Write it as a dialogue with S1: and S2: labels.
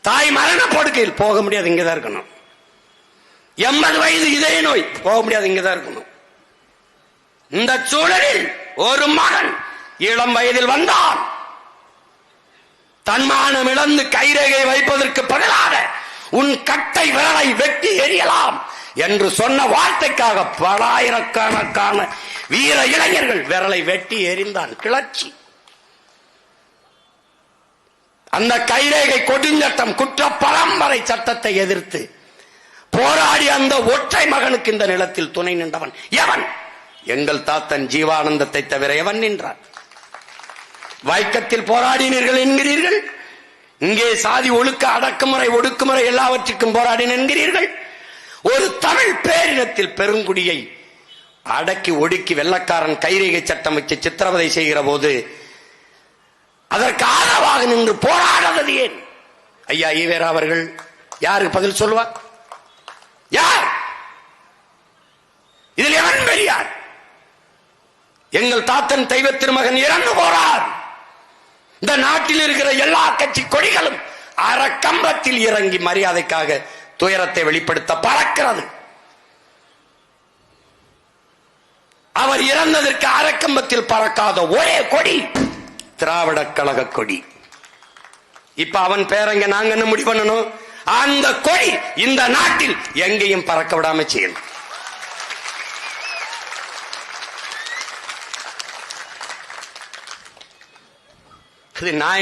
S1: தாய் மரண படுக்கையில் போக முடியாது, இங்கதான் இருக்கணும். 80 வயது இதய நோய், போக முடியாது, இங்கதான் இருக்கணும். இந்த சூழலில் ஒரு மகன் இளம் வயதில் வந்தான். தன்மானம் இழந்து கைரேகை வைப்பதற்கு பதிலாக உன் கட்டை விரலை வெட்டி எறியலாம் என்று சொன்ன வார்த்தைக்காக பலாயிரக்கணக்கான வீர இளைஞர்கள் விரலை வெட்டி எறிந்தான். கிளர்ச்சி. அந்த கைரேகை கொடுஞ்சட்டம், குற்ற பரம்பரை சட்டத்தை எதிர்த்து போராடி அந்த ஒற்றை மகனுக்கு இந்த நிலத்தில் துணை நின்றவன் எவன்? எங்கள் தாத்தன் ஜீவானந்தத்தை தவிர எவன் நின்றான்? வைக்கத்தில் போராடினீர்கள் என்கிறீர்கள், இங்கே சாதி ஒழுக்க அடக்குமுறை ஒடுக்குமுறை எல்லாவற்றுக்கும் போராடின என்கிறீர்கள். ஒரு தமிழ் பேரினத்தில் பெருங்குடியை அடக்கி ஒடுக்கி வெள்ளக்காரன் கைரேகை சட்டம் வச்சு சித்திரவதை செய்கிற போது அதற்கு ஆதரவாக நின்று போராடாதது ஏன்? ஐயா ஈவேரா அவர்கள் யாருக்கு பதில் சொல்லுவார்? யார் இதில் எவன் பெரியார்? எங்கள் தாத்தன் தெய்வ திருமகன் இறந்து போறார். இந்த நாட்டில் இருக்கிற எல்லா கட்சி கொடிகளும் அறக்கம்பத்தில் இறங்கி மரியாதைக்காக துயரத்தை வெளிப்படுத்த பறக்கிறது. அவர் இறந்ததற்கு அறக்கம்பத்தில் பறக்காத ஒரே கொடி திராவிட கழக கொடி. இப்ப அவன் பேரங்க நாங்க என்ன முடிவு பண்ணணும்? அந்த கொடி இந்த நாட்டில் எங்கேயும் பறக்க விடாம செய்யணும். நான்